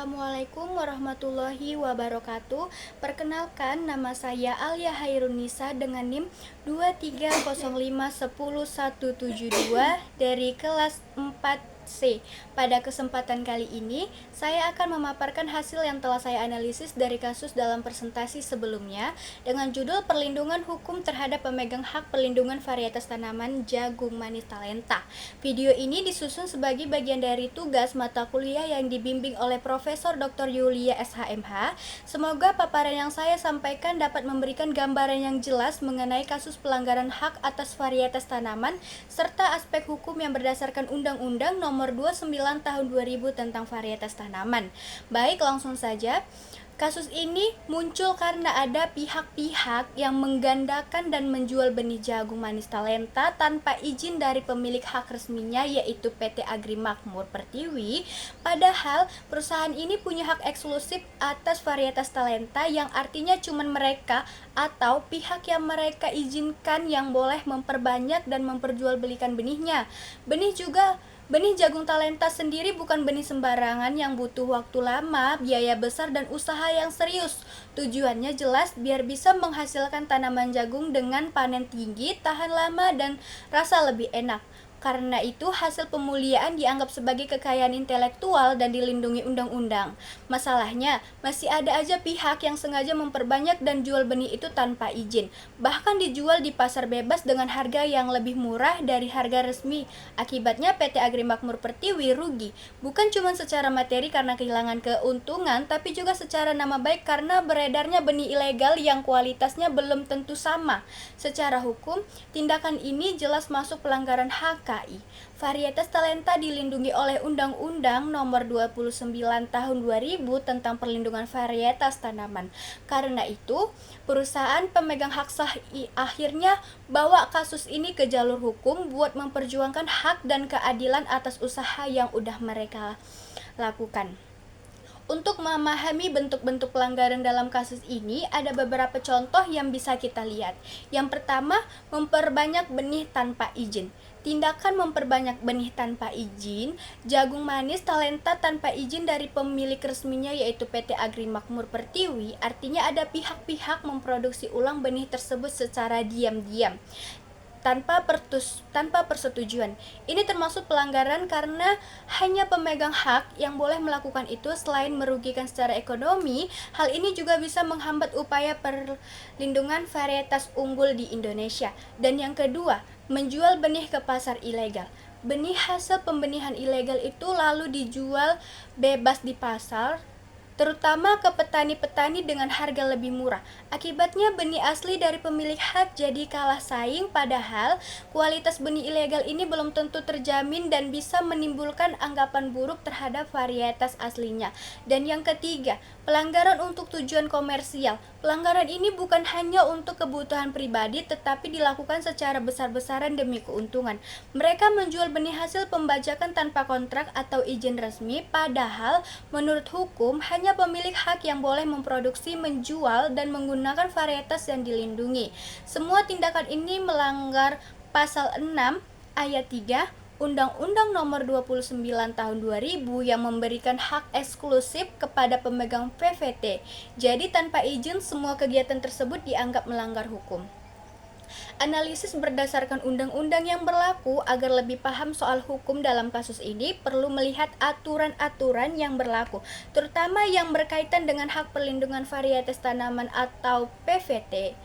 Assalamualaikum warahmatullahi wabarakatuh. Perkenalkan, nama saya Alia Hairunisa dengan NIM 230510172 dari kelas 4C. Pada kesempatan kali ini, saya akan memaparkan hasil yang telah saya analisis dari kasus dalam presentasi sebelumnya dengan judul Perlindungan Hukum Terhadap Pemegang Hak Perlindungan Varietas Tanaman Jagung Manis Talenta. Video ini disusun sebagai bagian dari tugas mata kuliah yang dibimbing oleh Profesor Dr. Yulia SHMH. Semoga paparan yang saya sampaikan dapat memberikan gambaran yang jelas mengenai kasus pelanggaran hak atas varietas tanaman serta aspek hukum yang berdasarkan Undang-Undang Nomor 29 Tahun 2000 tentang varietas tanaman. Baik, langsung saja. Kasus ini muncul karena ada pihak-pihak yang menggandakan dan menjual benih jagung manis Talenta tanpa izin dari pemilik hak resminya, yaitu PT Agri Makmur Pertiwi. Padahal perusahaan ini punya hak eksklusif atas varietas Talenta, yang artinya cuma mereka atau pihak yang mereka izinkan yang boleh memperbanyak dan memperjualbelikan benihnya. Benih jagung Talenta sendiri bukan benih sembarangan yang butuh waktu lama, biaya besar, dan usaha yang serius. Tujuannya jelas biar bisa menghasilkan tanaman jagung dengan panen tinggi, tahan lama, dan rasa lebih enak. Karena itu hasil pemuliaan dianggap sebagai kekayaan intelektual dan dilindungi undang-undang. Masalahnya, masih ada aja pihak yang sengaja memperbanyak dan jual benih itu tanpa izin. Bahkan dijual di pasar bebas dengan harga yang lebih murah dari harga resmi. Akibatnya PT Agri Makmur Pertiwi rugi. Bukan cuma secara materi karena kehilangan keuntungan, tapi juga secara nama baik karena beredarnya benih ilegal yang kualitasnya belum tentu sama. Secara hukum, tindakan ini jelas masuk pelanggaran HKI. Varietas Talenta dilindungi oleh Undang-Undang Nomor 29 Tahun 2000 tentang Perlindungan Varietas Tanaman. Karena itu, perusahaan pemegang hak sah akhirnya bawa kasus ini ke jalur hukum buat memperjuangkan hak dan keadilan atas usaha yang udah mereka lakukan. Untuk memahami bentuk-bentuk pelanggaran dalam kasus ini, ada beberapa contoh yang bisa kita lihat. Yang pertama, memperbanyak benih tanpa izin. Tindakan memperbanyak benih tanpa izin, jagung manis Talenta tanpa izin dari pemilik resminya yaitu PT Agri Makmur Pertiwi, artinya ada pihak-pihak memproduksi ulang benih tersebut secara diam-diam tanpa persetujuan. Ini termasuk pelanggaran karena hanya pemegang hak yang boleh melakukan itu. Selain merugikan secara ekonomi, hal ini juga bisa menghambat upaya perlindungan varietas unggul di Indonesia. Dan yang kedua, menjual benih ke pasar ilegal. Benih hasil pembenihan ilegal itu lalu dijual bebas di pasar, terutama ke petani-petani dengan harga lebih murah. Akibatnya benih asli dari pemilik hak jadi kalah saing, padahal kualitas benih ilegal ini belum tentu terjamin dan bisa menimbulkan anggapan buruk terhadap varietas aslinya. Dan yang ketiga, pelanggaran untuk tujuan komersial. Pelanggaran ini bukan hanya untuk kebutuhan pribadi, tetapi dilakukan secara besar-besaran demi keuntungan. Mereka menjual benih hasil pembajakan tanpa kontrak atau izin resmi, padahal menurut hukum hanya pemilik hak yang boleh memproduksi, menjual, dan menggunakan varietas yang dilindungi. Semua tindakan ini melanggar Pasal 6 Ayat 3 Undang-Undang Nomor 29 Tahun 2000 yang memberikan hak eksklusif kepada pemegang PVT. Jadi tanpa izin semua kegiatan tersebut dianggap melanggar hukum. Analisis berdasarkan undang-undang yang berlaku. Agar lebih paham soal hukum dalam kasus ini, perlu melihat aturan-aturan yang berlaku, terutama yang berkaitan dengan hak perlindungan varietas tanaman atau PVT.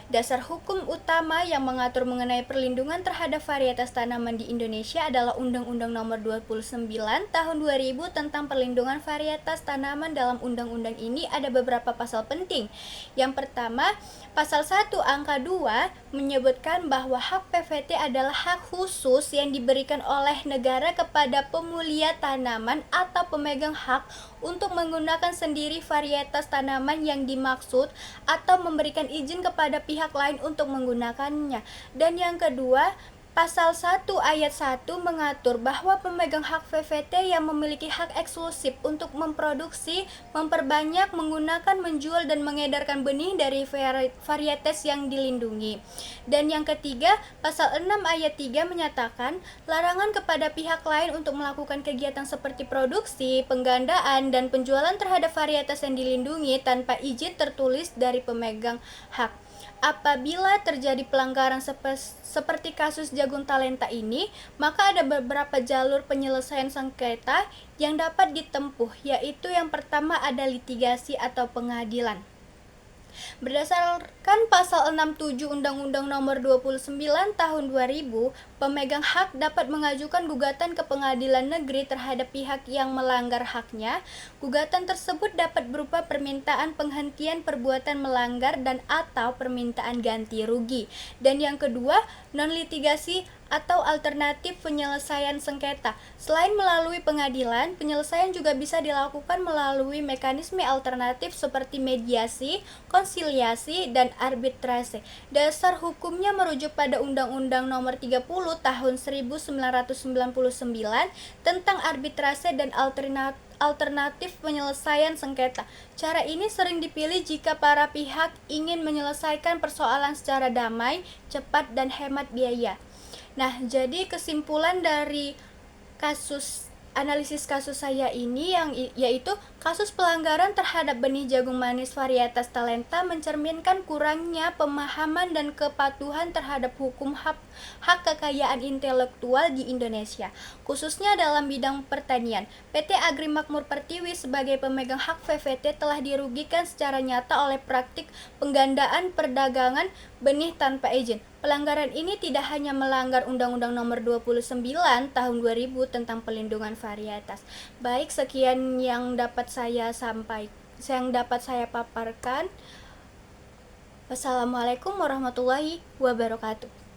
Dasar hukum utama yang mengatur mengenai perlindungan terhadap varietas tanaman di Indonesia adalah Undang-Undang Nomor 29 Tahun 2000 tentang Perlindungan Varietas Tanaman. Dalam undang-undang ini ada beberapa pasal penting. Yang pertama, Pasal 1 Angka 2 menyebutkan bahwa hak PVT adalah hak khusus yang diberikan oleh negara kepada pemulia tanaman atau pemegang hak untuk menggunakan sendiri varietas tanaman yang dimaksud atau memberikan izin kepada pihak lain untuk menggunakannya. Dan yang kedua, Pasal 1 ayat 1 mengatur bahwa pemegang hak VVT yang memiliki hak eksklusif untuk memproduksi, memperbanyak, menggunakan, menjual, dan mengedarkan benih dari varietes yang dilindungi. Dan yang ketiga, pasal 6 ayat 3 menyatakan larangan kepada pihak lain untuk melakukan kegiatan seperti produksi, penggandaan, dan penjualan terhadap varietes yang dilindungi tanpa izin tertulis dari pemegang hak. Apabila terjadi pelanggaran seperti kasus jagung talenta ini, maka ada beberapa jalur penyelesaian sengketa yang dapat ditempuh, yaitu yang pertama ada litigasi atau pengadilan. Berdasarkan pasal 67 Undang-Undang Nomor 29 Tahun 2000, pemegang hak dapat mengajukan gugatan ke pengadilan negeri terhadap pihak yang melanggar haknya. Gugatan tersebut dapat berupa permintaan penghentian perbuatan melanggar dan atau permintaan ganti rugi. Dan yang kedua, non-litigasi atau alternatif penyelesaian sengketa. Selain melalui pengadilan, penyelesaian juga bisa dilakukan melalui mekanisme alternatif seperti mediasi, konsiliasi, dan arbitrase. Dasar hukumnya merujuk pada Undang-Undang Nomor 30 Tahun 1999 tentang arbitrase dan alternatif penyelesaian sengketa. Cara ini sering dipilih jika para pihak ingin menyelesaikan persoalan secara damai, cepat, dan hemat biaya. Nah, jadi kesimpulan dari analisis kasus saya ini yaitu kasus pelanggaran terhadap benih jagung manis varietas talenta mencerminkan kurangnya pemahaman dan kepatuhan terhadap hukum hak kekayaan intelektual di Indonesia, khususnya dalam bidang pertanian. PT Agri Makmur Pertiwi sebagai pemegang hak VVT telah dirugikan secara nyata oleh praktik penggandaan perdagangan benih tanpa izin. Pelanggaran ini tidak hanya melanggar Undang-Undang Nomor 29 Tahun 2000 tentang pelindungan varietas. Baik, sekian yang dapat saya paparkan. Wassalamualaikum warahmatullahi wabarakatuh.